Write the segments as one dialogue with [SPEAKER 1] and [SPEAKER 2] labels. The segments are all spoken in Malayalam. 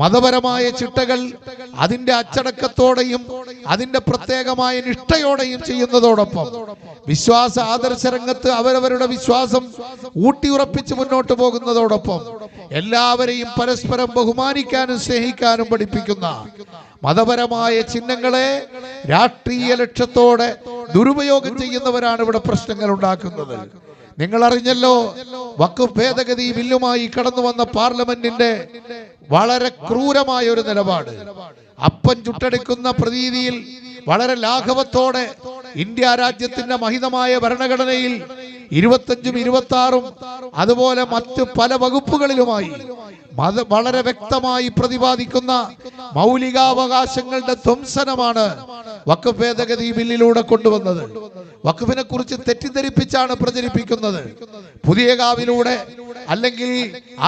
[SPEAKER 1] മതപരമായ ചിട്ടകൾ അതിന്റെ അച്ചടക്കത്തോടെയും അതിന്റെ പ്രത്യേകമായ നിഷ്ഠയോടെയും ചെയ്യുന്നതോടൊപ്പം വിശ്വാസ ആദർശ രംഗത്ത് അവരവരുടെ വിശ്വാസം ഊട്ടിയുറപ്പിച്ച് മുന്നോട്ട് പോകുന്നതോടൊപ്പം എല്ലാവരെയും പരസ്പരം ബഹുമാനിക്കാനും സ്നേഹിക്കാനും പഠിപ്പിക്കുന്ന മതപരമായ ചിഹ്നങ്ങളെ രാഷ്ട്രീയ ലക്ഷ്യത്തോടെ ദുരുപയോഗം ചെയ്യുന്നവരാണ് ഇവിടെ പ്രശ്നങ്ങൾ ഉണ്ടാക്കുന്നത്. നിങ്ങൾ അറിഞ്ഞല്ലോ, വഖഫ് ഭേദഗതി ബില്ലുമായി കടന്നു വന്ന പാർലമെന്റിന്റെ വളരെ ക്രൂരമായ ഒരു നിലപാട്, അപ്പം ചുട്ടെടുക്കുന്ന പ്രതീതിയിൽ വളരെ ലാഘവത്തോടെ ഇന്ത്യ രാജ്യത്തിന്റെ മഹിതമായ ഭരണഘടനയിൽ 25ഉം 26ഉം അതുപോലെ മറ്റ് പല വകുപ്പുകളിലുമായി വളരെ വ്യക്തമായി പ്രതിപാദിക്കുന്ന മൗലികാവകാശങ്ങളുടെ ധ്വംസനമാണ് വഖഫ് ഭേദഗതി ബില്ലിലൂടെ കൊണ്ടുവന്നത്. വഖഫിനെ കുറിച്ച് തെറ്റിദ്ധരിപ്പിച്ചാണ് പ്രചരിപ്പിക്കുന്നത്. പുതിയകാവിലൂടെ അല്ലെങ്കിൽ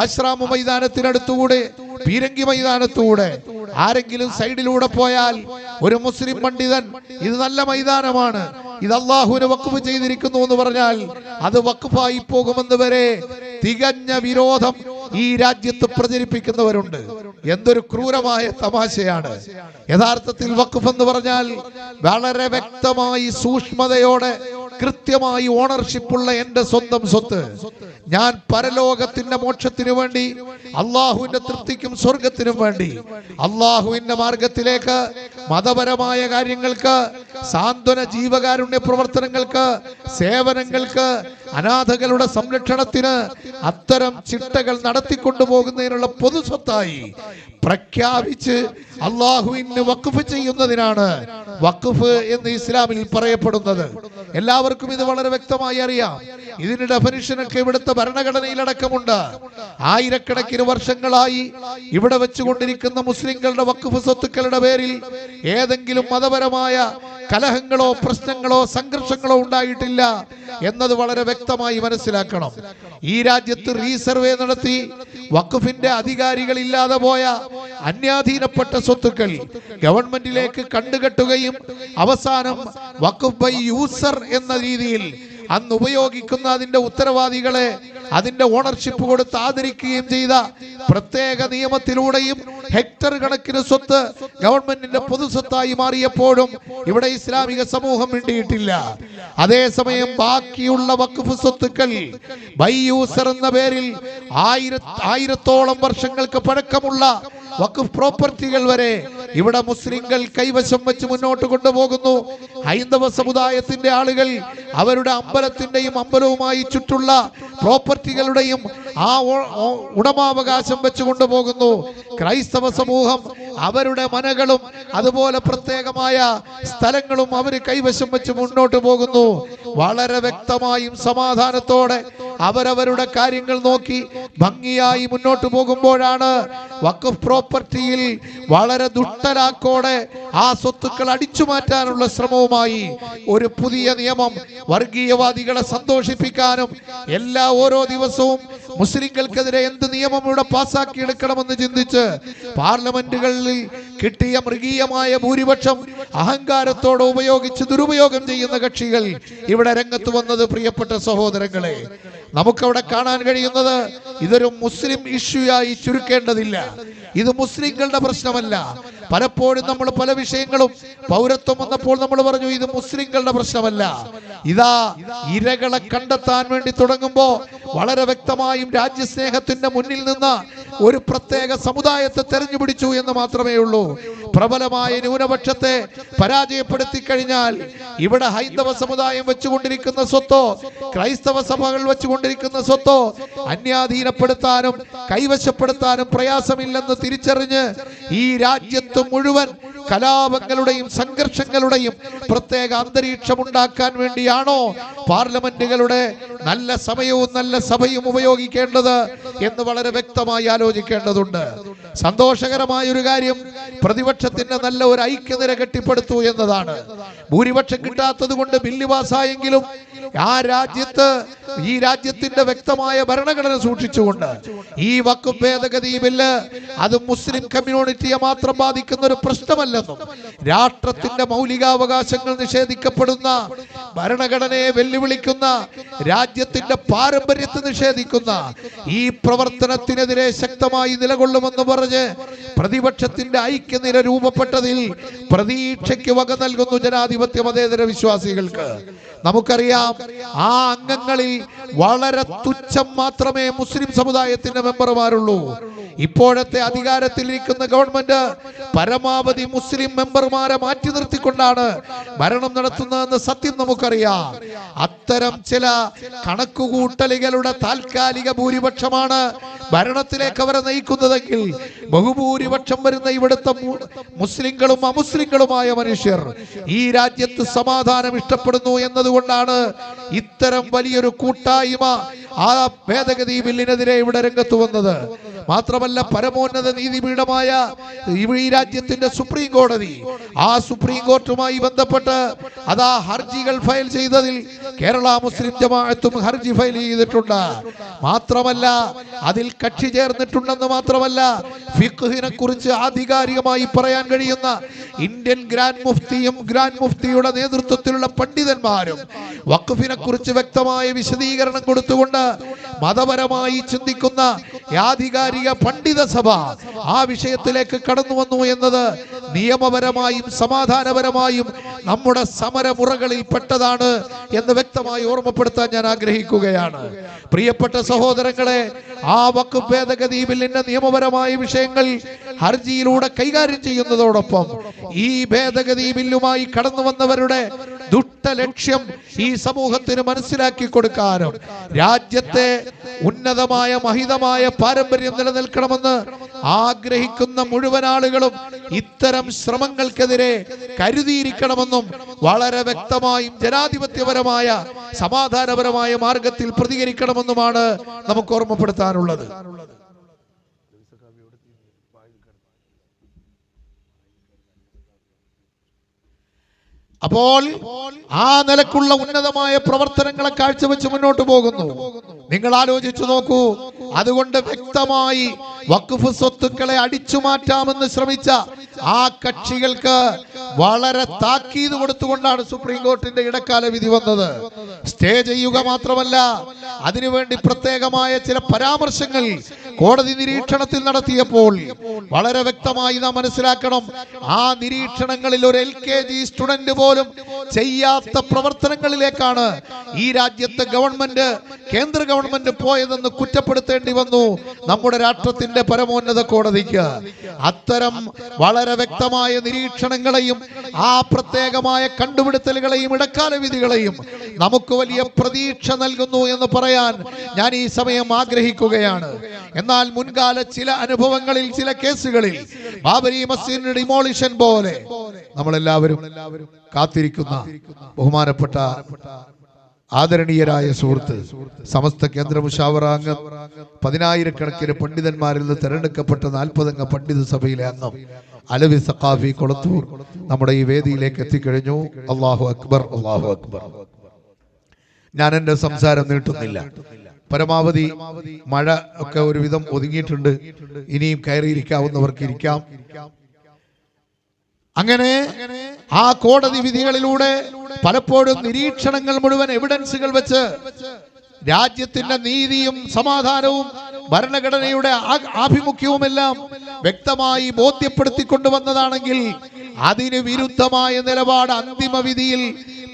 [SPEAKER 1] ആശ്രാമ മൈതാനത്തിനടുത്തുകൂടെ പീരങ്കി മൈതാനത്തൂടെ ആരെങ്കിലും സൈഡിലൂടെ പോയാൽ ഒരു മുസ്ലിം പണ്ഡിതൻ ഇത് നല്ല മൈതാനമാണ്, ഇത് അള്ളാഹുവിനെ വഖഫ് ചെയ്തിരിക്കുന്നു എന്ന് പറഞ്ഞാൽ അത് വഖഫായി പോകുമെന്ന് വരെ തികഞ്ഞ വിരോധം ഈ രാജ്യത്ത് പ്രചരിപ്പിക്കുന്നവരുണ്ട്. എന്തൊരു ക്രൂരമായ തമാശയാണ്. യഥാർത്ഥത്തിൽ വഖഫ് എന്ന് പറഞ്ഞാൽ വളരെ വ്യക്തമായി സൂക്ഷ്മതയോടെ കൃത്യമായി ഓണർഷിപ്പുള്ള എന്റെ സ്വന്തം സ്വത്ത്, ഞാൻ പരലോകത്തിന്റെ മോക്ഷത്തിനു വേണ്ടി, അള്ളാഹുവിന്റെ തൃപ്തിക്കും സ്വർഗത്തിനും വേണ്ടി, അള്ളാഹുവിന്റെ മാർഗത്തിലേക്ക്, മതപരമായ കാര്യങ്ങൾക്ക്, സാന്ത്വന ജീവകാരുണ്യ പ്രവർത്തനങ്ങൾക്ക്, സേവനങ്ങൾക്ക്, അനാഥകളുടെ സംരക്ഷണത്തിന് അത്തരം ചിട്ടകൾ നടത്തിക്കൊണ്ടുപോകുന്നതിനുള്ള പൊതു സ്വത്തായി പ്രഖ്യാപിച്ച് അള്ളാഹുവിന് വഖഫ് ചെയ്യുന്നതിനാണ് വഖഫ് എന്ന് ഇസ്ലാമിൽ പറയപ്പെടുന്നത്. എല്ലാവർക്കും ഇത് വളരെ വ്യക്തമായി അറിയാം. ഇതിന്റെ ഡെഫിനിഷനൊക്കെ ഇവിടുത്തെ ഭരണഘടനയിലടക്കമുണ്ട്. ആയിരക്കണക്കിന് വർഷങ്ങളായി ഇവിടെ വെച്ചുകൊണ്ടിരിക്കുന്ന മുസ്ലിങ്ങളുടെ വഖഫ് സ്വത്തുക്കളുടെ പേരിൽ ഏതെങ്കിലും മതപരമായ കലഹങ്ങളോ പ്രശ്നങ്ങളോ സംഘർഷങ്ങളോ ഉണ്ടായിട്ടില്ല എന്നത് വളരെ വ്യക്തമായി മനസ്സിലാക്കണം. ഈ രാജ്യത്ത് റീസർവേ നടത്തി വഖഫിന്റെ അധികാരികൾ ഇല്ലാതെ പോയ അന്യാധീനപ്പെട്ട സ്വത്തുക്കൾ ഗവൺമെന്റിലേക്ക് കണ്ടുകെട്ടുകയും അവസാനം വഖഫ് ബൈ യൂസർ എന്ന രീതിയിൽ അന്ന് ഉപയോഗിക്കുന്ന അതിന്റെ ഉത്തരവാദികളെ അതിന്റെ ഓണർഷിപ്പ് കൊടുത്ത് ആദരിക്കുകയും ചെയ്ത പ്രത്യേക നിയമത്തിലൂടെയും ഹെക്ടർ കണക്കിന് സ്വത്ത് ഗവൺമെന്റിന്റെ പൊതുസ്വത്തായി മാറിയപ്പോഴും ഇവിടെ ഇസ്ലാമിക സമൂഹം മിണ്ടിയിട്ടില്ല. അതേസമയം ബാക്കിയുള്ള വഖഫ് സ്വത്തുക്കൾ ബൈ യൂസർ എന്ന പേരിൽ ആയിരത്തോളം വർഷങ്ങൾക്ക് പഴക്കമുള്ള വഖഫ് പ്രോപ്പർട്ടികൾ വരെ ഇവിടെ മുസ്ലിങ്ങൾ കൈവശം വെച്ച് മുന്നോട്ട് കൊണ്ടുപോകുന്നു. ഹൈന്ദവ സമുദായത്തിന്റെ ആളുകൾ അവരുടെ അമ്പലത്തിന്റെയും അമ്പലവുമായി ചുറ്റുള്ള പ്രോപ്പർട്ടികളുടെയും ആ ഉടമാവകാശം വെച്ച് കൊണ്ടുപോകുന്നു. ക്രൈസ്തവ സമൂഹം അവരുടെ മനകളും അതുപോലെ പ്രത്യേകമായ സ്ഥലങ്ങളും അവർ കൈവശം വെച്ച് മുന്നോട്ട് പോകുന്നു. വളരെ വ്യക്തമായും സമാധാനത്തോടെ അവരവരുടെ കാര്യങ്ങൾ നോക്കി ഭംഗിയായി മുന്നോട്ട് പോകുമ്പോഴാണ് വഖഫ് പ്രോപ്പർട്ടിയിൽ വളരെ ദുഷ്ടലാക്കോടെ ആ സ്വത്തുക്കൾ അടിച്ചു മാറ്റാനുള്ള ശ്രമവുമായി ഒരു പുതിയ നിയമം വർഗീയവാദികളെ സന്തോഷിപ്പിക്കാനും ഓരോ ദിവസവും മുസ്ലിങ്ങൾക്കെതിരെ എന്ത് നിയമം ഇവിടെ പാസാക്കിയെടുക്കണമെന്ന് ചിന്തിച്ച് പാർലമെന്റുകളിൽ കിട്ടിയ മൃഗീയമായ ഭൂരിപക്ഷം അഹങ്കാരത്തോടെ ഉപയോഗിച്ച് ദുരുപയോഗം ചെയ്യുന്ന കക്ഷികൾ ഇവിടെ രംഗത്ത് വന്നത് പ്രിയപ്പെട്ട സഹോദരങ്ങളെ, നമുക്കവിടെ കാണാൻ കഴിയുന്നത് ഇതൊരു മുസ്ലിം ഇഷ്യൂയായി ചുരുക്കേണ്ടതില്ല. ഇത് മുസ്ലിങ്ങളുടെ പ്രശ്നമല്ല. പലപ്പോഴും നമ്മൾ പല വിഷയങ്ങളും പൗരത്വം വന്നപ്പോൾ നമ്മൾ പറഞ്ഞു ഇത് മുസ്ലിങ്ങളുടെ പ്രശ്നമല്ല. ഇതാ ഇരകളെ കണ്ടെത്താൻ വേണ്ടി തുടങ്ങുമ്പോ വളരെ വ്യക്തമായും രാജ്യസ്നേഹത്തിന്റെ മുന്നിൽ നിന്ന് ഒരു പ്രത്യേക സമുദായത്തെ തെരഞ്ഞുപിടിച്ചു എന്ന് മാത്രമേ ഉള്ളൂ. പ്രബലമായ ന്യൂനപക്ഷത്തെ പരാജയപ്പെടുത്തി കഴിഞ്ഞാൽ ഇവിടെ ഹൈന്ദവ സമുദായം വെച്ചുകൊണ്ടിരിക്കുന്ന സ്വത്തോ ക്രൈസ്തവ സഭകൾ വെച്ചുകൊണ്ടിരിക്കുന്ന സ്വത്തോ അന്യാധീനപ്പെടുത്താനും കൈവശപ്പെടുത്താനും പ്രയാസമില്ലെന്ന് തിരിച്ചറിഞ്ഞ് ഈ രാജ്യത്ത് മുഴുവൻ കലാപങ്ങളുടെയും സംഘർഷങ്ങളുടെയും പ്രത്യേക അന്തരീക്ഷം ഉണ്ടാക്കാൻ വേണ്ടിയാണോ പാർലമെന്റുകളുടെ നല്ല സമയവും നല്ല സഭയും ഉപയോഗിക്കേണ്ടത് എന്ന് വളരെ വ്യക്തമായി ആലോചിക്കേണ്ടതുണ്ട്. സന്തോഷകരമായ ഒരു കാര്യം പ്രതിപക്ഷത്തിന്റെ നല്ല ഒരു ഐക്യനിര കെട്ടിപ്പടുത്തു എന്നതാണ്. ഭൂരിപക്ഷം കിട്ടാത്തത് കൊണ്ട് ബില്ല് പാസ്സായെങ്കിലും ഈ രാജ്യത്തിന്റെ വ്യക്തമായ ഭരണഘടന സൂക്ഷിച്ചുകൊണ്ട് ഈ വഖഫ് ഭേദഗതി ബില്ല് അത് മുസ്ലിം കമ്മ്യൂണിറ്റിയെ മാത്രം ബാധിക്കുന്ന ഒരു പ്രശ്നമല്ലെന്നും രാഷ്ട്രത്തിന്റെ മൗലികാവകാശങ്ങൾ നിഷേധിക്കപ്പെടുന്ന ഭരണഘടനയെ വെല്ലുവിളിക്കുന്ന രാജ്യത്തിന്റെ പാരമ്പര്യത്തെ നിഷേധിക്കുന്ന ഈ പ്രവർത്തനത്തിനെതിരെ ശക്തമായി നിലകൊള്ളുമെന്ന് പറഞ്ഞ് പ്രതിപക്ഷത്തിന്റെ ഐക്യനിര രൂപപ്പെട്ടതിൽ പ്രതീക്ഷയ്ക്ക് വക നൽകുന്നു ജനാധിപത്യ മതേതര വിശ്വാസികൾക്ക്. നമുക്കറിയാം, ആ അംഗങ്ങളിൽ വളരെ തുച്ഛം മാത്രമേ മുസ്ലിം സമുദായത്തിന്റെ മെമ്പർമാരുള്ളൂ. ഇപ്പോഴത്തെ അധികാരത്തിലിരിക്കുന്ന ഗവൺമെന്റ് പരമാവധി മുസ്ലിം മെമ്പർമാരെ മാറ്റി നിർത്തിക്കൊണ്ടാണ് ഭരണം നടത്തുന്നതെന്ന് സത്യം നമുക്കറിയാം. അത്തരം ചില കണക്കുകൂട്ടലുകളുടെ താൽക്കാലിക ഭൂരിപക്ഷമാണ് ഭരണത്തിലേക്ക് അവരെ നയിക്കുന്നതെങ്കിൽ ബഹുഭൂരിപക്ഷം വരുന്ന ഇവിടുത്തെ മുസ്ലിങ്ങളും അമുസ്ലിങ്ങളുമായ മനുഷ്യർ ഈ രാജ്യത്ത് സമാധാനം ഇഷ്ടപ്പെടുന്നു എന്നതുകൊണ്ടാണ് ഇത്തരം വലിയൊരു കൂട്ടായ്മ ആ ഭേദഗതി ബില്ലിനെതിരെ ഇവിടെ രംഗത്ത് വന്നത്. മാത്രമല്ല, പരമോന്നത നീതിപീഠമായ ഈ രാജ്യത്തിന്റെ സുപ്രീം കോടതി, ആ സുപ്രീം കോർട്ടുമായി ബന്ധപ്പെട്ട് അതാ ഹർജികൾ ഫയൽ ചെയ്തതിൽ കേരള മുസ്ലിം ജമാഅത്തും ഹർജി ഫയൽ ചെയ്തിട്ടുണ്ട്. മാത്രമല്ല, അതിൽ കക്ഷി ചേർന്നിട്ടുണ്ടെന്ന് മാത്രമല്ല, ഫിഖ്ഹിനെ കുറിച്ച് ആധികാരികമായി പറയാൻ കഴിയുന്ന ഇന്ത്യൻ ഗ്രാൻഡ് മുഫ്തിയും ഗ്രാൻഡ് മുഫ്തിയുടെ നേതൃത്വത്തിലുള്ള പണ്ഡിതന്മാരും വഖഫിനെ കുറിച്ച് വ്യക്തമായ വിശദീകരണം കൊടുത്തുകൊണ്ട് മതപരമായി ചിന്തിക്കുന്ന ആധികാരിക പണ്ഡിത സഭ ആ വിഷയത്തിലേക്ക് കടന്നു വന്നു എന്നത് നിയമപരമായും സമാധാനപരമായും നമ്മുടെ സമരമുറകളിൽ പെട്ടതാണ് എന്ന് വ്യക്തമായി ഓർമ്മപ്പെടുത്താൻ ഞാൻ ആഗ്രഹിക്കുകയാണ്. പ്രിയപ്പെട്ട സഹോദരങ്ങളെ, ആ വഖഫ് ഭേദഗതി ബില്ലിന്റെ നിയമപരമായ വിഷയങ്ങൾ ഹർജിയിലൂടെ കൈകാര്യം ചെയ്യുന്നതോടൊപ്പം ഈ ഭേദഗതി ബില്ലുമായി കടന്നു വന്നവരുടെ ദുഷ്ട ലക്ഷ്യം ഈ സമൂഹത്തിന് മനസ്സിലാക്കി കൊടുക്കാനും രാജ്യത്തെ ഉന്നതമായ മഹിതമായ പാരമ്പര്യം നിലനിൽക്കണമെന്ന് ആഗ്രഹിക്കുന്ന മുഴുവൻ ആളുകളും ഇത്തരം ശ്രമങ്ങൾക്കെതിരെ കരുതിയിരിക്കണമെന്നും വളരെ വ്യക്തമായും ജനാധിപത്യപരമായ സമാധാനപരമായ മാർഗത്തിൽ പ്രതികരിക്കണമെന്നുമാണ് നമുക്ക് ഓർമ്മപ്പെടുത്താനുള്ളത്. അപ്പോൾ ആ നിലക്കുള്ള ഉന്നതമായ പ്രവർത്തനങ്ങളെ കാഴ്ചവെച്ച് മുന്നോട്ട് പോകുന്നു. നിങ്ങൾ ആലോചിച്ചു നോക്കൂ. അതുകൊണ്ട് വ്യക്തമായി വഖഫ് സ്വത്തുക്കളെ അടിച്ചു മാറ്റാമെന്ന് ശ്രമിച്ച ആ കക്ഷികൾക്ക് വളരെ താക്കീത് കൊടുത്തുകൊണ്ടാണ് സുപ്രീം കോർട്ടിന്റെ ഇടക്കാല വിധി വന്നത്. സ്റ്റേ ചെയ്യുക മാത്രമല്ല, അതിനുവേണ്ടി പ്രത്യേകമായ ചില പരാമർശങ്ങൾ കോടതി നിരീക്ഷണത്തിൽ നടത്തിയപ്പോൾ വളരെ വ്യക്തമായി നാം മനസ്സിലാക്കണം, ആ നിരീക്ഷണങ്ങളിൽ ഒരു LKG സ്റ്റുഡന്റ് പോലും ചെയ്യാത്ത പ്രവർത്തനങ്ങളിലേക്കാണ് ഈ രാജ്യത്തെ ഗവൺമെന്റ്, കേന്ദ്ര ഗവൺമെന്റ് പോയതെന്ന് കുറ്റപ്പെടുത്തേണ്ടി വന്നു നമ്മുടെ രാഷ്ട്രത്തിന്റെ പരമോന്നത കോടതിക്ക്. അത്തരം വളരെ വ്യക്തമായ നിരീക്ഷണങ്ങളെയും ആ പ്രത്യേകമായ കണ്ടുപിടുത്തലുകളെയും ഇടക്കാല വിധികളെയും നമുക്ക് വലിയ പ്രതീക്ഷ നൽകുന്നു എന്ന് പറയാൻ ഞാൻ ഈ സമയം ആഗ്രഹിക്കുകയാണ്. എന്നാൽ മുൻകാല ചില അനുഭവങ്ങളിൽ, ചില കേസുകളിൽ ബാബരി മസ്ജിദിന്റെ ഡിമോളിഷൻ പോലെ നമ്മളെല്ലാവരും കാത്തിരിക്കുന്ന ബഹുമാനപ്പെട്ട ആദരണീയരായ സുഹൃത്ത്, സമസ്ത കേന്ദ്ര മുശാവറ അംഗം, 10,000-കണക്കിന് പണ്ഡിതന്മാരിൽ നിന്ന് തെരഞ്ഞെടുക്കപ്പെട്ട 40 അംഗ പണ്ഡിത സഭയിലെ അംഗം അലവി സഖാഫി കൊളത്തൂർ നമ്മുടെ ഈ വേദിയിലേക്ക് എത്തിക്കഴിഞ്ഞു. അല്ലാഹു അക്ബർ, അല്ലാഹു അക്ബർ. ഞാൻ എന്റെ സംസാരം നീട്ടുന്നില്ല. പരമാവധി മഴ ഒക്കെ ഒരുവിധം ഒതുങ്ങിയിട്ടുണ്ട്. ഇനിയും കയറിയിരിക്കാവുന്നവർക്ക് ഇരിക്കാം. അങ്ങനെ ആ കോടതി വിധികളിലൂടെ പലപ്പോഴും നിരീക്ഷണങ്ങൾ മുഴുവൻ എവിഡൻസുകൾ വെച്ച് രാജ്യത്തിന്റെ നീതിയും സമാധാനവും ഭരണഘടനയുടെ ആഭിമുഖ്യവുമെല്ലാം വ്യക്തമായി ബോധ്യപ്പെടുത്തിക്കൊണ്ടുവന്നതാണെങ്കിൽ അതിന് വിരുദ്ധമായ നിലപാട് അന്തിമ വിധിയിൽ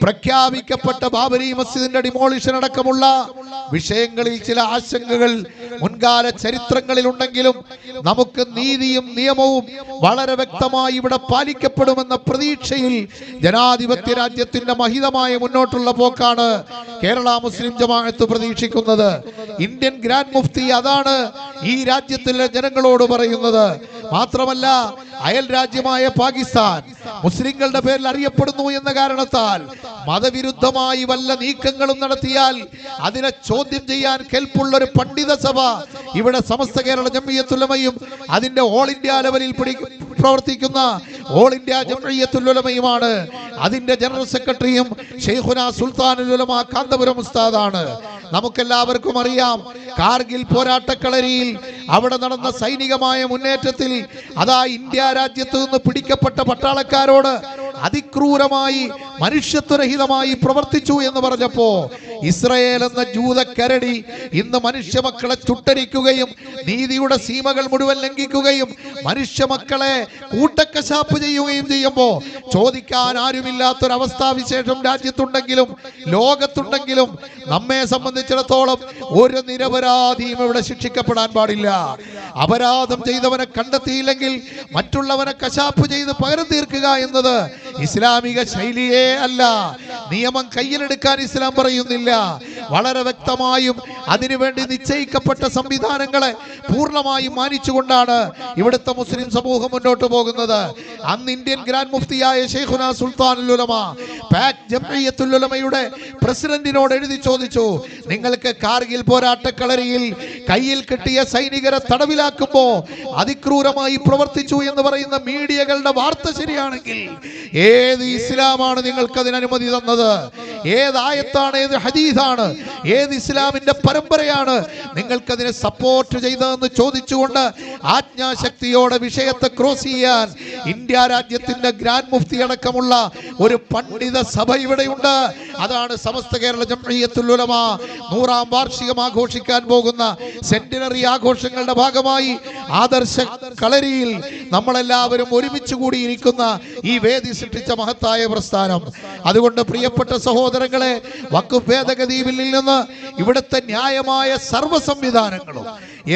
[SPEAKER 1] പ്രഖ്യാപിക്കപ്പെട്ട ബാബരി മസ്ജിദിന്റെ ഡിമോളിഷൻ അടക്കമുള്ള വിഷയങ്ങളിൽ ചില ആശങ്കകൾ മുൻകാല ചരിത്രങ്ങളിൽ ഉണ്ടെങ്കിലും നമുക്ക് നീതിയും നിയമവും വളരെ വ്യക്തമായി ഇവിടെ പാലിക്കപ്പെടുമെന്ന പ്രതീക്ഷയിൽ ജനാധിപത്യ രാജ്യത്തിന്റെ മഹിതമായ മുന്നോട്ടുള്ള പോക്കാണ് കേരള മുസ്ലിം ജമാഅത്ത് പ്രതീക്ഷിക്കുന്നത്. ഇന്ത്യൻ ഗ്രാൻഡ് മുഫ്തി അതാണ് ഈ രാജ്യത്തിലെ ജനങ്ങളോട് പറയുന്നത്. മാത്രമല്ല, അയൽ രാജ്യമായ പാകിസ്ഥാൻ മുസ്ലിങ്ങളുടെ പേരിൽ അറിയപ്പെടുന്നു എന്ന കാരണത്താൽ മതവിരുദ്ധമായി വല്ല നീക്കങ്ങളും നടത്തിയാൽ അതിനെ ചോദ്യം ചെയ്യാൻ കെൽപ്പുള്ള ഒരു പണ്ഡിത സഭ ഇവിടെ സമസ്ത കേരള ജംഇയ്യത്തുൽ ഉലമയും അതിന്റെ ഓൾ ഇന്ത്യ ലെവലിൽ പ്രവർത്തിക്കുന്ന ഓൾ ഇന്ത്യ ജംഇയ്യത്തുൽ ഉലമയുമാണ്. അതിന്റെ ജനറൽ സെക്രട്ടറിയും ശൈഖുനാ സുൽത്താനുൽ ഉലമ കാന്തപുരം ഉസ്താദാണ്. നമുക്കെല്ലാവർക്കും അറിയാം, കാർഗിൽ പോരാട്ടക്കളരിയിൽ അവിടെ നടന്ന സൈനികമായ മുന്നേറ്റത്തിൽ അതാ ഇന്ത്യ രാജ്യത്ത് നിന്ന് പിടിക്കപ്പെട്ട പട്ടാളക്കാരോട് അതിക്രൂരമായി മനുഷ്യത്വരഹിതമായി പ്രവർത്തിച്ചു എന്ന് പറഞ്ഞപ്പോ ഇസ്രായേൽ എന്ന ജൂതക്കരടി ഇന്ന് മനുഷ്യ മക്കളെ ചുട്ടരിക്കുകയും നീതിയുടെ സീമകൾ മുഴുവൻ ലംഘിക്കുകയും മനുഷ്യ മക്കളെ കൂട്ടക്കശാപ്പ് ചെയ്യുകയും ചെയ്യുമ്പോൾ ചോദിക്കാൻ ആരുമില്ലാത്തൊരവസ്ഥാവിശേഷം രാജ്യത്തുണ്ടെങ്കിലും ലോകത്തുണ്ടെങ്കിലും നമ്മെ സംബന്ധിച്ചിടത്തോളം ഒരു നിരപരാധിയും ഇവിടെ ശിക്ഷിക്കപ്പെടാൻ പാടില്ല. അപരാധം ചെയ്തവനെ കണ്ടെത്തിയില്ലെങ്കിൽ മറ്റുള്ളവനെ കശാപ്പ് ചെയ്ത് പകരം തീർക്കുക എന്നത് ഇസ്ലാമിക ശൈലിയേ അല്ല. നിയമം കയ്യിലെടുക്കാൻ ഇസ്ലാം പറയുന്നില്ല. വളരെ വ്യക്തമായും അതിനുവേണ്ടി നിശ്ചയിക്കപ്പെട്ട സംവിധാനങ്ങളെ പൂർണ്ണമായും മാനിച്ചുകൊണ്ടാണ് ഇവിടുത്തെ മുസ്ലിം സമൂഹം മുന്നോട്ട് പോകുന്നത്. അന്ന് ഇന്ത്യൻ ഗ്രാൻഡ് മുഫ്തിയായ ശൈഖുന സുൽത്താനുൽ ഉലമ പാക് ജംഇയ്യത്തുൽ ഉലമയുടെ പ്രസിഡന്റിനോട് എഴുതി ചോദിച്ചു, നിങ്ങൾക്ക് കാർഗിൽ പോരാട്ടക്കളരിയിൽ കയ്യിൽ കിട്ടിയ സൈനികരെ തടവിലാക്കുമ്പോ അതിക്രൂരമായി പ്രവർത്തിച്ചു എന്ന് പറയുന്ന മീഡിയകളുടെ വാർത്ത ശരിയാണെങ്കിൽ ഏത് ഇസ്ലാമാണ് നിങ്ങൾക്ക് അതിന് അനുമതി തന്നത്? ഏത് ആയത്താണ്, ഏത് ഹദീസാണ്, ഏത് ഇസ്ലാമിന്റെ പരമ്പരയാണ് നിങ്ങൾക്കതിനെ സപ്പോർട്ട് ചെയ്തതെന്ന് ചോദിച്ചുകൊണ്ട് ആജ്ഞാശക്തിയോടെ വിഷയത്തെ ക്രോസ് ചെയ്യാൻ ഇന്ത്യ രാജ്യത്തിന്റെ ഗ്രാൻഡ് മുഫ്തി അടക്കമുള്ള ഒരു പണ്ഡിത സഭ ഇവിടെയുണ്ട്. അതാണ് സമസ്ത കേരള ജംഇയ്യത്തുൽ ഉലമ 100ാം വാർഷികം ആഘോഷിക്കാൻ പോകുന്ന സെന്റിനറി ആഘോഷങ്ങളുടെ ഭാഗമായി ആദർശ കളരിയിൽ നമ്മളെല്ലാവരും ഒരുമിച്ച് കൂടിയിരിക്കുന്ന ഈ വേദി സൃഷ്ടിച്ച മഹത്തായ പ്രസ്ഥാനം. അതുകൊണ്ട് പ്രിയപ്പെട്ട സഹോദരങ്ങളെ, വഖഫ് ഭേദഗതി ബില്ലിൽ നിന്ന് ഇവിടുത്തെ ന്യായമായ സർവ്വ സംവിധാനങ്ങളും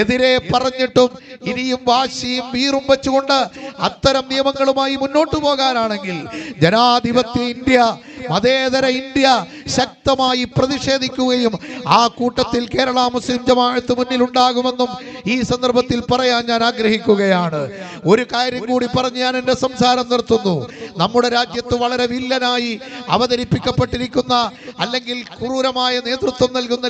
[SPEAKER 1] എതിരെ പറഞ്ഞിട്ടും ഇനിയും വാശിയും വീറും വെച്ചുകൊണ്ട് അത്തരം നിയമങ്ങളുമായി മുന്നോട്ട് പോകാനാണെങ്കിൽ ജനാധിപത്യ ഇന്ത്യ, മതേതര ഇന്ത്യ ശക്തമായി പ്രതിഷേധിക്കുകയും ആ കൂട്ടത്തിൽ കേരള മുസ്ലിം ജമാഅത്ത് മുന്നിൽ ഉണ്ടാകുമെന്നും ഈ സന്ദർഭത്തിൽ പറയാൻ ഞാൻ ആഗ്രഹിക്കുകയാണ്. ഒരു കാര്യം കൂടി പറഞ്ഞ് ഞാൻ എൻ്റെ സംസാരം നിർത്തുന്നു. നമ്മുടെ രാജ്യത്ത് വളരെ വില്ലനായി അവതരിപ്പിക്കപ്പെട്ടിരിക്കുന്ന അല്ലെങ്കിൽ ക്രൂരമായ നേതൃത്വം നൽകുന്ന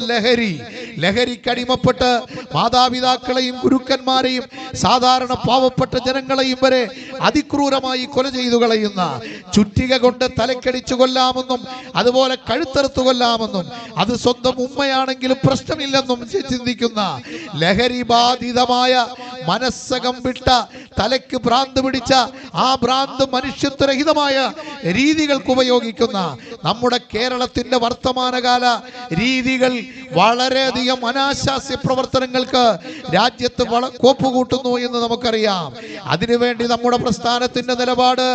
[SPEAKER 1] ലഹരിക്കടിമപ്പെട്ട് മാതാപിതാക്കളെയും ഗുരുക്കന്മാരെയും സാധാരണ പാവപ്പെട്ട ജനങ്ങളെയും വരെ അതിക്രൂരമായി കൊല ചെയ്തു കളയുന്ന, ചുറ്റിക കൊണ്ട് തലക്കടിച്ചു കൊല്ലാമെന്നും അതുപോലെ കഴുത്തറുത്തു കൊല്ലാമെന്നും അത് സ്വന്തം ഉമ്മയാണെങ്കിലും പ്രശ്നമില്ലെന്നും ചിന്തിക്കുന്ന, ലഹരി ബാധിതമായ മനസ്സകം വിട്ട, തലയ്ക്ക് ഭ്രാന്ത് പിടിച്ച, ആ ഭ്രാന്ത് മനുഷ്യത്വരഹിതമായ രീതികൾക്ക് ഉപയോഗിക്കുന്ന നമ്മുടെ കേരളത്തിന്റെ വർത്തമാനകാല രീതികൾ വളരെയധികം അനാശാസ്യ പ്രവർത്തനങ്ങൾക്ക് രാജ്യത്ത് കോപ്പുകൂട്ടുന്നു എന്ന് നമുക്കറിയാം. അതിനുവേണ്ടി നമ്മുടെ പ്രസ്ഥാനത്തിന്റെ നിലപാട്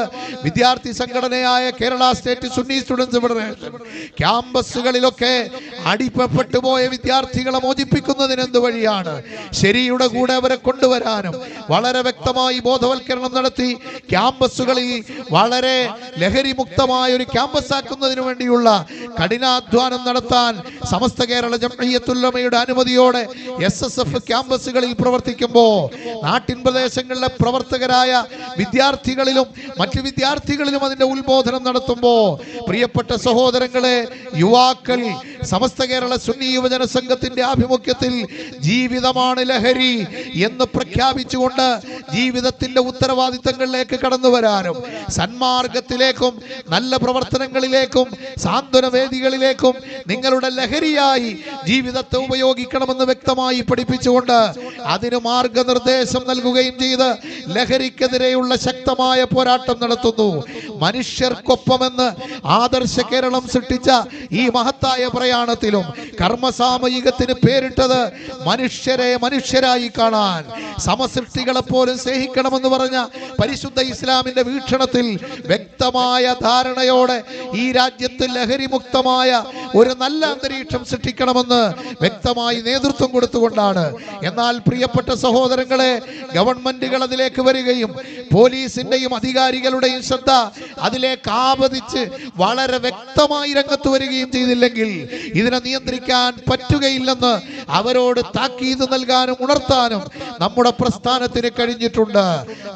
[SPEAKER 1] വിദ്യാർത്ഥി സംഘടനയായ Kerala state Sunni students federation ക്യാമ്പസുകളിലൊക്കെ അടിപ്പെട്ടു പോയ വിദ്യാർത്ഥികളെ മോചിപ്പിക്കുന്നതിന് എന്ത് വഴിയാണ്, ശരിയുടെ കൂടെ അവരെ കൊണ്ടുവരാനും വളരെ വ്യക്തമായി ബോധവൽക്കരണം നടത്തി ക്യാമ്പസുകളിൽ വളരെ ലഹരി മുക്തമായ ഒരു ക്യാമ്പസ് ആക്കുന്നതിന് വേണ്ടിയുള്ള കഠിനാധ്വാനം നടത്താൻ സമസ്ത കേരള ജംഇയ്യത്തുൽ ഉലമയുടെ അനുമതിയോടെ SSF ക്യാമ്പസുകളിൽ പ്രവർത്തിക്കുമ്പോൾ നാട്ടിൻ പ്രദേശങ്ങളിലെ പ്രവർത്തകരായ വിദ്യാർത്ഥികളിലും മറ്റു വിദ്യാർത്ഥികളിലും അതിന്റെ ഉത്ബോധനം നടത്തുമ്പോൾ പ്രിയപ്പെട്ട സഹോദരങ്ങളെ, യുവാക്കൾ സമസ്ത കേരള സുന്നി യുവജന സംഘത്തിന്റെ ആഭിമുഖ്യത്തിൽ ജീവിതമാണ് ലഹരി എന്ന് പ്രഖ്യാപിച്ചുകൊണ്ട് ജീവിതത്തിന്റെ ഉത്തരവാദിത്തങ്ങളിലേക്ക് കടന്നു വരാനും സന്മാർഗത്തിലേക്കും നല്ല പ്രവർത്തനങ്ങളിലേക്കും സാന്ത്വന വേദികളിലേക്കും നിങ്ങളുടെ ലഹരിയായി ജീവിതത്തെ ഉപയോഗിക്കണമെന്ന് വ്യക്തമായി പഠിപ്പിച്ചുകൊണ്ട് അതിന് മാർഗനിർദ്ദേശം നൽകുകയും ചെയ്ത് ലഹരിക്കെതിരെയുള്ള ശക്തമായ പോരാട്ടം നടത്തുന്നു. മനുഷ്യർക്കൊപ്പമെന്ന് ആദർശ കേരളം സൃഷ്ടിച്ച ഈ മഹത്തായ പ്രയാണത്തിലും കർമ്മസാമയികത്തിന് പേരിട്ടത് മനുഷ്യരെ മനുഷ്യരായി കാണാൻ, സമസൃഷ്ടികളെ പോലും സ്നേഹിക്കണമെന്ന് പറഞ്ഞ പരിശുദ്ധ ഇസ്ലാമിന്റെ വീക്ഷണത്തിൽ വ്യക്തമായ ധാരണയോടെ ഈ രാജ്യത്ത് ലഹരിമുക്തമായ ഒരു നല്ല അന്തരീക്ഷം സൃഷ്ടിക്കണമെന്ന് വ്യക്തമായി നേതൃത്വം കൊടുത്തുകൊണ്ടാണ്. എന്നാൽ പ്രിയപ്പെട്ട സഹോദരങ്ങളെ, ഗവൺമെന്റുകൾ അതിലേക്ക് വരികയും പോലീസിന്റെയും അധികാരികളുടെയും ശ്രദ്ധ അതിലേക്ക് ആപതിച്ച് വളരെ വ്യക്തമായി രംഗത്ത് വരികയും ചെയ്തില്ലെങ്കിൽ ഇതിനെ നിയന്ത്രിക്കാൻ പറ്റുകയില്ലെന്ന് അവരോട് താക്കീത് നൽകാനും ഉണർത്താനും നമ്മുടെ പ്രസ്ഥാനത്തിന് കഴിഞ്ഞിട്ടുണ്ട്.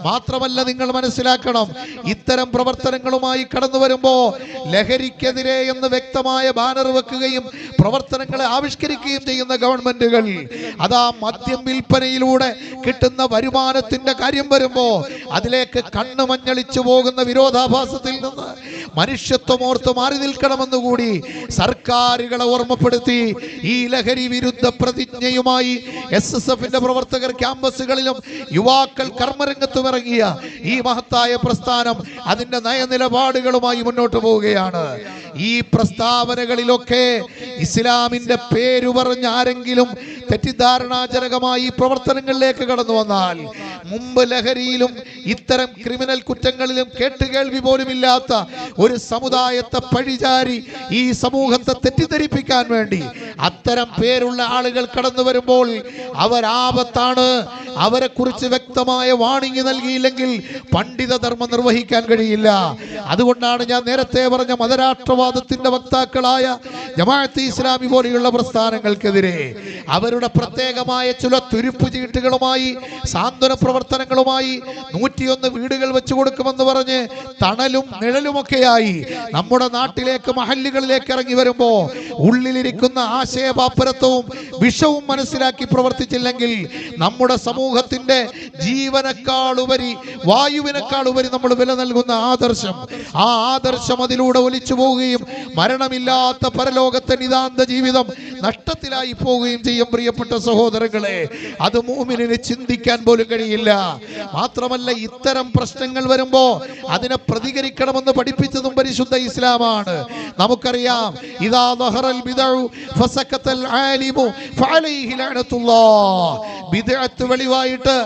[SPEAKER 1] മാത്രമല്ല, നിങ്ങൾ മനസ്സിലാക്കണം, ഇത്തരം പ്രവർത്തനങ്ങളുമായി കടന്നു വരുമ്പോ ലഹരിക്കെതിരെ എന്ന് വ്യക്തമായ ബാനർ വെക്കുകയും പ്രവർത്തനങ്ങളെ ആവിഷ്കരിക്കുകയും ചെയ്യുന്ന ഗവൺമെന്റുകൾ അതാ മദ്യം വിൽപ്പനയിലൂടെ കിട്ടുന്ന വരുമാനത്തിന്റെ കാര്യം വരുമ്പോ അതിലേക്ക് കണ്ണ് മഞ്ഞളിച്ചു പോകുന്ന വിരോധാഭാസത്തിൽ നിന്ന് മനുഷ്യത്വമോർത്ത് മാറി നിൽക്കണമെന്നുകൂടി സർക്കാരുകളെ ഓർമ്മപ്പെടുത്തി ഈ ലഹരി വിരുദ്ധ പ്രതിജ്ഞയുമായി SSFന്റെ പ്രവർത്തകർ ക്യാമ്പസുകളിലും യുവാക്കൾ കർമ്മരംഗത്തും ഇറങ്ങിയ ഈ മഹത്തായ പ്രസ്ഥാനം അതിന്റെ നയനിലപാടുകളുമായി മുന്നോട്ട് പോവുകയാണ്. ഈ പ്രസ്താവനകളിലൊക്കെ ഇസ്ലാമിന്റെ പേരു പറഞ്ഞ ആരെങ്കിലും തെറ്റിദ്ധാരണാജനകമായി പ്രവർത്തനങ്ങളിലേക്ക് കടന്നു വന്നാൽ, മുമ്പ് ലഹരിയിലും ഇത്തരം ക്രിമിനൽ കുറ്റങ്ങളിലും കേട്ടുകേൾവി പോലും ഇല്ലാത്ത ഒരു സമുദായത്തെ പഴിചാരി ഈ സമൂഹത്തെ തെറ്റിദ്ധരിപ്പിക്കാൻ വേണ്ടി അത്തരം പേരുള്ള ആളുകൾ കടന്നു വരുമ്പോൾ അവരാപത്താണ്. അവരെ കുറിച്ച് വ്യക്തമായ വാണിംഗ് നൽകിയില്ലെങ്കിൽ പണ്ഡിത ധർമ്മം നിർവഹിക്കാൻ കഴിയില്ല. അതുകൊണ്ടാണ് ഞാൻ നേരത്തെ പറഞ്ഞ മതരാഷ്ട്രവാദത്തിന്റെ വക്താക്കളായ ജമാഅത്തെ ഇസ്ലാമി പോലെയുള്ള പ്രസ്ഥാനങ്ങൾക്കെതിരെ അവരുടെ പ്രത്യേകമായ ചില തുരുപ്പു ചീട്ടുകളുമായി സാന്ത്വന പ്രവർത്തനങ്ങളുമായി 101 വീടുകൾ വെച്ചു കൊടുക്കുമെന്ന് പറഞ്ഞ് തണലും നിഴലുമൊക്കെയായി നമ്മുടെ നാട്ടിലേക്ക് മഹല്ലുകളിലേക്ക് ഇറങ്ങി വരുമ്പോ ഉള്ളിലിരിക്കുന്ന ആശയപാപ്പരത്വവും വിഷവും മനസ്സിലാക്കി പ്രവർത്തിച്ചില്ലെങ്കിൽ നമ്മുടെ സമൂഹത്തിന്റെ ജീവനേക്കാൾ ഉപരി വായുവിനേക്കാൾ ഉപരി നമ്മൾ വില നൽകുന്ന ആദർശം, ആ ആദർശം അതിലൂടെ ഒലിച്ചു പോവുകയും മരണമില്ലാത്ത പരലോകത്തെ നിതാന്ത ജീവിതം നഷ്ടത്തിലായി പോവുകയും ചെയ്യും. പ്രിയപ്പെട്ട സഹോദരങ്ങളെ, അത് മുഅ്മിനിന് ചിന്തിക്കാൻ പോലും കഴിയില്ല. മാത്രമല്ല, ഇത്തരം പ്രശ്നങ്ങൾ വരുമ്പോ അതിനെ പ്രതികരിക്കണമെന്ന് പഠിപ്പിച്ചതും പരിശുദ്ധ ഇസ്ലാമാണ്. നമുക്കറിയാം, ഇദാ ദഹറൽ ബിദഉ ഫസകതൽ ആലിമു ഫഅലൈഹി ലഅനത്തുല്ലാഹ്. ബിദ്അത്ത് വെളിവായിട്ട്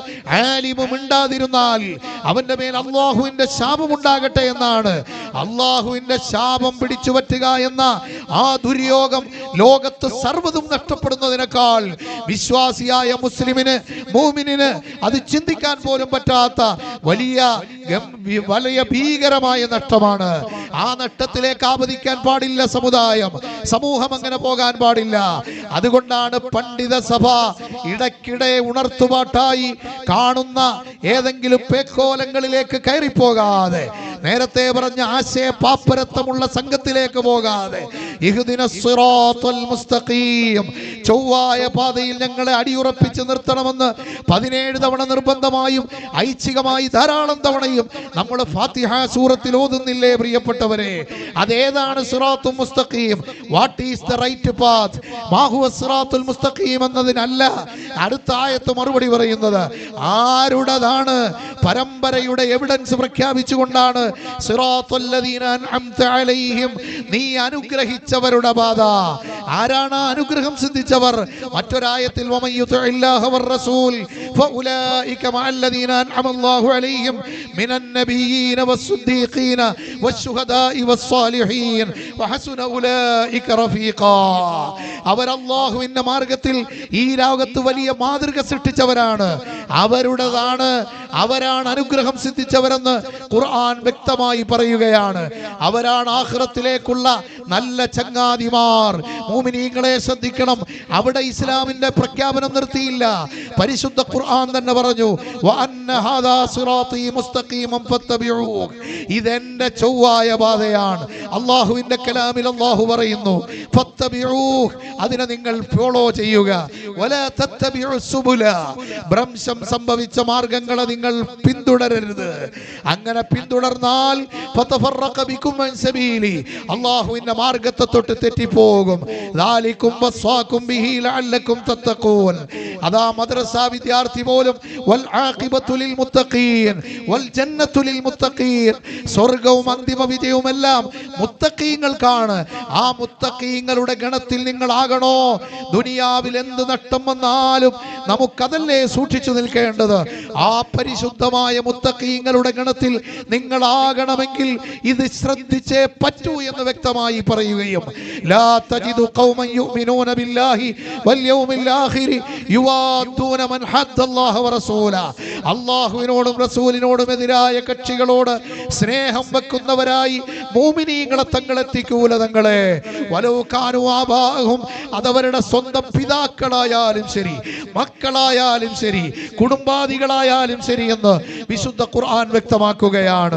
[SPEAKER 1] ആലിമു മിണ്ടാതിരുന്നാൽ അവന്റെ മേൽ അല്ലാഹുവിന്റെ ശാപം ഉണ്ടാകട്ടെ എന്നാണ്. അല്ലാഹുവിന്റെ ശാപം പിടിച്ചു പറ്റുക എന്ന ആ ദുര്യോഗം ലോകത്ത് സർവ്വതും നഷ്ടപ്പെടുന്നതിനേക്കാൾ വിശ്വാസിയായ മുസ്ലിമിന്, മുഅ്മിനിന് അത് ചിന്തിക്കാൻ പോലും പറ്റാത്ത വലിയ ഭീകരമായ നഷ്ടമാണ്. ആ നഷ്ടത്തിലേക്ക് ആപതിക്കാൻ പാടില്ല സമൂഹം അങ്ങനെ പോകാൻ പാടില്ല. അതുകൊണ്ടാണ് പണ്ഡിത സഭ ഇടയ്ക്കിടെ ഉണർത്തുപാട്ടായി കാണുന്ന ഏതെങ്കിലും പേക്കോലങ്ങളിലേക്ക് കയറിപ്പോകാതെ, നേരത്തെ പറഞ്ഞ ആശയ പാപ്പരത്വമുള്ള സംഘത്തിലേക്ക് പോകാതെ, ഇഹ്ദിനസ് സിറാത്തുൽ മുസ്തഖീം, ചൊവ്വായ പാതയിൽ ഞങ്ങളെ അടിയുറപ്പിച്ച് നിർത്തണമെന്ന് 17 തവണ നിർബന്ധമായും ഐച്ഛികമായി ധാരാളം തവണയും നമ്മൾ ഫാത്തിഹ സൂറത്തിൽ ഓതുന്നില്ലേ പ്രിയപ്പെട്ടവരെ? അതേതാണ് സിറാത്തുൽ മുസ്തഖീം? What is the right path? മാ ഹുവ സിറാത്തുൽ മുസ്തഖീം എന്നതിനല്ല അടുത്ത ആയത്ത് മറുപടി പറയുന്നത്. ആരുടേതാണ്? പരമ്പരയുടെ എവിഡൻസ് പ്രഖ്യാപിച്ചുകൊണ്ടാണ് സിറാത്തുൽ ലദീന അൻഅംത അലൈഹിം, നീ അനുഗ്രഹിച്ചവരുടെ പാത. ആരാണ് അനുഗ്രഹം സിദ്ധിച്ചവർ? മറ്റൊരായത്തിൽ വമയ്യുതിഇല്ലാഹ വറസൂൽ ഫഉലൈക മഅല്ലദീന അൻഅമല്ലാഹു അലൈഹിം മിനൻ നബിയ്യീന വസ്സുദ്ദീഖീന വശുഹദാഇ വസ്സാലിഹീൻ വഹസുന ഉലൈക റഫീഖാ. അവർ അല്ലാഹുവിന്റെ മാർഗ്ഗത്തിൽ ഈ ലോകത്ത് വലിയ മാതൃക സൃഷ്ടിച്ചവരാണ്. അവരാണ് അനുഗ്രഹം സിദ്ധിച്ചവരെന്ന് ഖുർആൻ വ്യക്തമായി പറയുകയാണ്. അവരാണ് ആഖിറത്തിലേക്കുള്ള നല്ല ചങ്ങാതിമാർ. മുഅ്മിനീങ്ങളെ ശ്രദ്ധിക്കണം, അവിടെ ഇസ്ലാമിന്റെ പ്രഖ്യാപനം നിർത്തിയില്ല. പരിശുദ്ധ ഖുർആൻ തന്നെ പറഞ്ഞു, വഅന്ന ഹാദാ സിറാത്തി മുസ്തഖീമൻ ഫത്തബിഊഹ്, ഇതെന്റെ ചൊവ്വായ പാതയാണ്. അല്ലാഹുവിന്റെ കലാമിൽ അല്ലാഹു പറയുന്നു ഫത്തബിഊഹ്, അതിനെ നിങ്ങൾ ഫോളോ ചെയ്യുക. വലാ തത്തബിഉസ് സുബുല, ഭ്രംശം സംഭവിച്ച മാർഗങ്ങളെ നിങ്ങൾ പിന്തുടരരുത്. അങ്ങനെ പിന്തുടർന്നാൽ ഫതഫറഖ ബികും അൻ സബീലി, അല്ലാഹുവിന്റെ മാർഗ്ഗത്തെ തൊട്ട് തെറ്റിപ്പോകും. ദാലികും വസ്വാകും ബിഹി ലഅല്ലകും തത്തഖൂൻ. അതാ മദ്രസ വിദ്യാർത്ഥി പോലും വൽ ആഖിബത്തു ലിൽ മുത്തഖീൻ വൽ ജന്നത്തു ലിൽ മുത്തഖീൻ, സ്വർഗ്ഗവും അന്തിമ വിജയവും എല്ലാം മുത്തഖീങ്ങൾക്കാണ്. ആ മുത്തഖീങ്ങളുടെ ഗണത്തിൽ നിങ്ങളാകണോ? ദുനിയാവിൽ എന്ത് നഷ്ടം വന്നാലും നമുക്കതല്ലേ സൂക്ഷിച്ചു നിൽക്കേണ്ടത്. ആ പരിശുദ്ധമായ മുത്തഖീങ്ങളുടെ ഗണത്തിൽ നിങ്ങളാകണമെങ്കിൽ ഇത് ശ്രദ്ധിച്ചേ പറ്റൂ എന്ന് വ്യക്തമായി പറയുകയും, ലാ തജിദു ഖൗമൻ യുഅ്മിനൂന ബില്ലാഹി വൽ യൗമിൽ ആഖിരി യുവാദൂന മൻ ഹദ്ദല്ലാഹ വറസൂല, അല്ലാഹുവിനോടും റസൂലിനോടും എതിരായ കക്ഷികളോട് സ്നേഹം വെക്കുന്നവരായി മുഅ്മിനീങ്ങളെ തങ്ങളെത്തിക്കൂല തങ്ങളെ. വലൗ കാനു ആബാഹും, അതവരുടെ സ്വന്തം പിതാക്കളായാലും ശരി, മക്കളായാലും ശരി, കുടുംബാദികളായാലും ശരി എന്ന് വിശുദ്ധ ഖുർആൻ വ്യക്തമാക്കുകയാണ്.